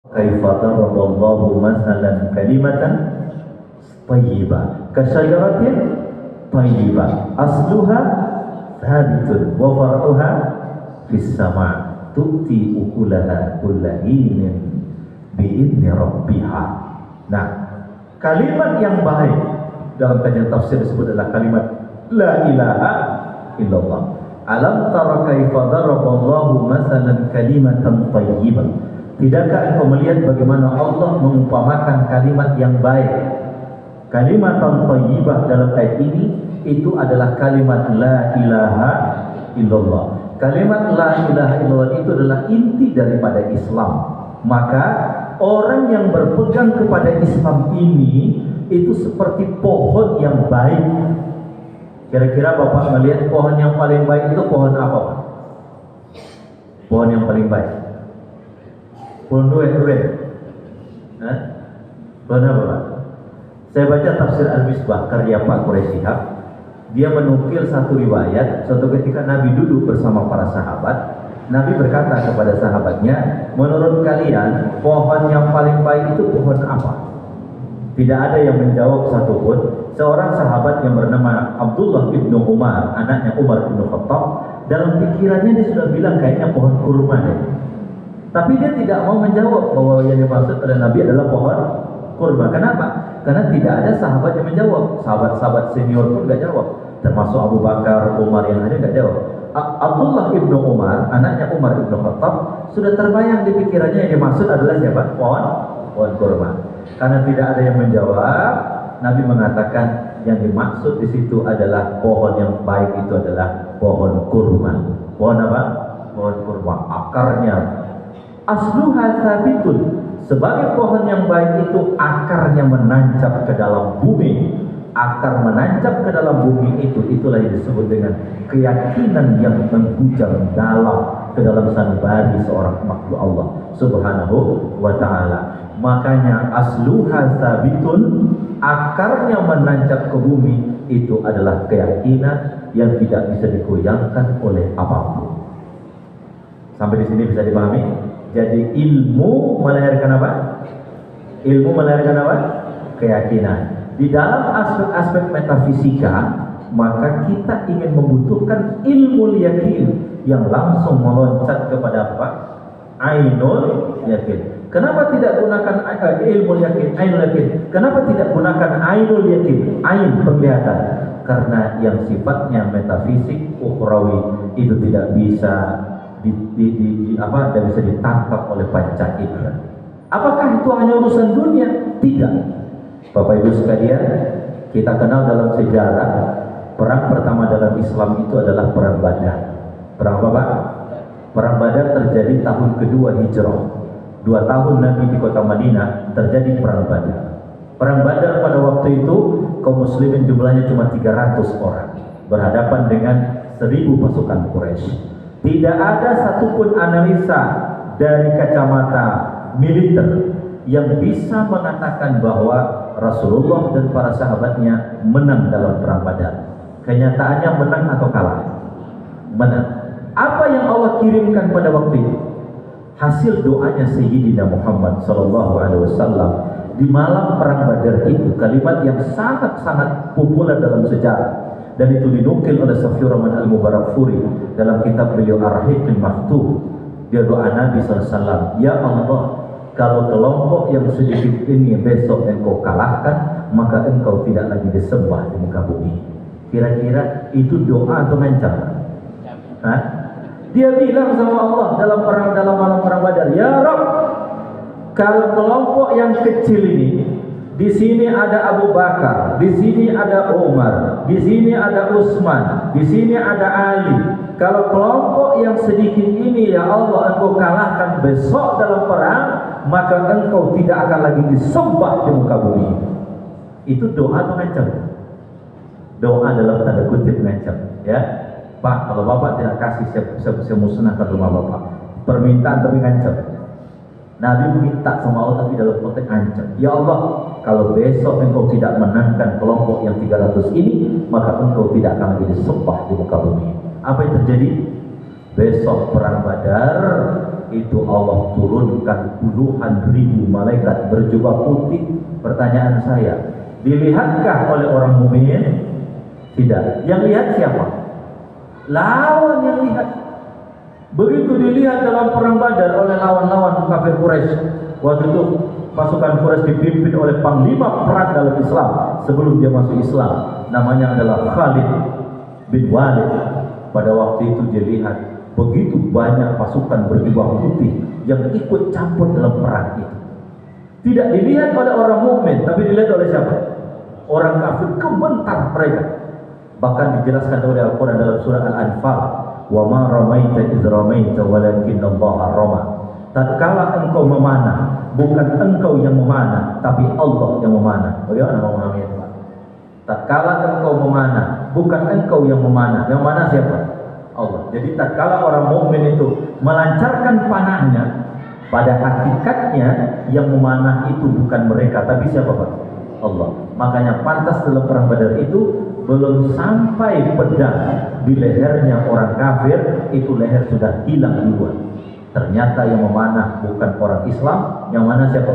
Kaifa daraballahu masalan kalimatan thayyibah kasyajaratin thayyibah asluha thabitun wa far'uha fis sama' tu'ti ukulaha kulla hinin bi'idni rabbiha. Nah, kalimat yang baik dalam kajian tafsir disebut adalah kalimat la ilaha illallah. Alam tara kaifa daraballahu masalan kalimatan thayyibah. Tidakkah engkau melihat bagaimana Allah mengumpamakan kalimat yang baik? Kalimat thayyibah dalam ayat ini itu adalah kalimat la ilaha illallah. Kalimat la ilaha illallah itu adalah inti daripada Islam. Maka orang yang berpegang kepada Islam ini itu seperti pohon yang baik. Kira-kira Bapak melihat pohon yang paling baik itu pohon apa, Pak? Pohon yang paling baik. Pohon durian. Pohon apa, Pak? Saya baca tafsir Al-Misbah karya Pak Quraisy Shihab. Dia menukil satu riwayat, suatu ketika Nabi duduk bersama para sahabat. Nabi berkata kepada sahabatnya, menurut kalian pohon yang paling baik itu pohon apa? Tidak ada yang menjawab satupun. Seorang sahabat yang bernama Abdullah ibnu Umar, anaknya Umar ibnu Khattab, dalam pikirannya dia sudah bilang kayaknya pohon kurma deh. Tapi dia tidak mau menjawab bahwa yang dimaksud oleh Nabi adalah pohon kurma. Kenapa? Karena tidak ada sahabat yang menjawab. Sahabat-sahabat senior pun nggak jawab, termasuk Abu Bakar, Umar yang ada nggak jawab. Abdullah ibnu Umar, anaknya Umar ibnu Khattab, sudah terbayang di pikirannya yang dimaksud adalah siapa? Pohon kurma. Karena tidak ada yang menjawab, Nabi mengatakan yang dimaksud di situ adalah pohon yang baik itu adalah pohon kurma. Pohon apa? Pohon kurma. Akarnya asluha sabitun. Sebagai pohon yang baik itu akarnya menancap ke dalam bumi. Akar menancap ke dalam bumi itulah yang disebut dengan keyakinan yang menghujam dalam ke dalam sanubari seorang makhluk Allah Subhanahu wa ta'ala. Makanya asluha sabitun, akarnya menancap ke bumi, itu adalah keyakinan yang tidak bisa digoyangkan oleh apapun. Sampai di sini bisa dipahami? Jadi ilmu melahirkan apa? Ilmu melahirkan apa? Keyakinan. Di dalam aspek-aspek metafisika, maka kita ingin membutuhkan ilmu yakin yang langsung meloncat kepada apa? Ainul yakin. Kenapa tidak gunakan ilmu yakin, ainul yakin? Kenapa tidak gunakan ainul yakin, ain penglihatan? Karena yang sifatnya metafisik, ukhrawi itu tidak bisa tidak bisa ditangkap oleh panca indera. Apakah itu hanya urusan dunia? Tidak. Bapak Ibu sekalian, kita kenal dalam sejarah perang pertama dalam Islam itu adalah perang Badar. Perang apa, Pak? Perang Badar terjadi tahun kedua Hijrah. 2 tahun Nabi di kota Madinah terjadi perang Badar. Perang Badar pada waktu itu kaum muslimin jumlahnya cuma 300 orang berhadapan dengan 1000 pasukan Quraisy. Tidak ada satupun analisa dari kacamata militer yang bisa mengatakan bahwa Rasulullah dan para sahabatnya menang dalam perang Badar. Kenyataannya menang atau kalah? Menang. Apa yang Allah kirimkan pada waktu itu? Hasil doanya Sayyidina Muhammad SAW di malam perang Badar itu, kalimat yang sangat-sangat populer dalam sejarah, dan itu dinukil oleh Safiur Rahman Al-Mubarakfuri dalam kitab beliau Ar-Rahiqil Maktub. Dia doa Nabi SAW, ya Allah, kalau kelompok yang sedikit ini besok engkau kalahkan, maka engkau tidak lagi disembah di muka bumi. Kira-kira itu doa atau ngancam? Hah? Dia bilang sama Allah dalam malam perang Badar, ya Rabb, kalau kelompok yang kecil ini, di sini ada Abu Bakar, di sini ada Umar, di sini ada Utsman, di sini ada Ali. Kalau kelompok yang sedikit ini ya Allah engkau kalahkan besok dalam perang, maka engkau tidak akan lagi disembah di muka bumi. Itu doa atau ngancam? Doa dalam tanda kutip ngancam, ya. Pak, kalau Bapak tidak kasih, saya musnahkan rumah Bapak. Permintaan tapi ngancam. Nabi minta sama Allah tapi dalam konteks ancam. Ya Allah, kalau besok engkau tidak menangkan kelompok yang 300 ini, maka engkau tidak akan lagi disembah di muka bumi. Apa yang terjadi? Besok perang Badar, itu Allah turunkan puluhan ribu malaikat berjubah putih. Pertanyaan saya, dilihatkah oleh orang mukmin? Tidak. Yang lihat siapa? Lawan yang lihat. Begitu dilihat dalam perang Badar oleh lawan-lawan kafir Quraisy, waktu itu pasukan Quraisy dipimpin oleh panglima perang dalam Islam sebelum dia masuk Islam, namanya adalah Khalid bin Walid. Pada waktu itu dia lihat begitu banyak pasukan berjubah putih yang ikut campur dalam perang itu. Tidak dilihat oleh orang mukmin, tapi dilihat oleh siapa? Orang kafir, gemetar mereka. Bahkan dijelaskan oleh Al-Quran dalam surah Al-Anfal, wa ma ramaita iz ramaita walakinallaha rama. Tatkala engkau memanah, bukan engkau yang memanah, tapi Allah yang memanah. Bagaimana memahami itu? Tatkala engkau memanah, bukan engkau yang memanah. Yang mana siapa? Allah. Jadi tatkala orang mukmin itu melancarkan panahnya, pada hakikatnya yang memanah itu bukan mereka, tapi siapa, Pak? Allah. Makanya pantas dalam perang Badar itu belum sampai pedang di lehernya orang kafir, itu leher sudah hilang duluan. Ternyata yang memanah bukan orang Islam, yang mana siapa?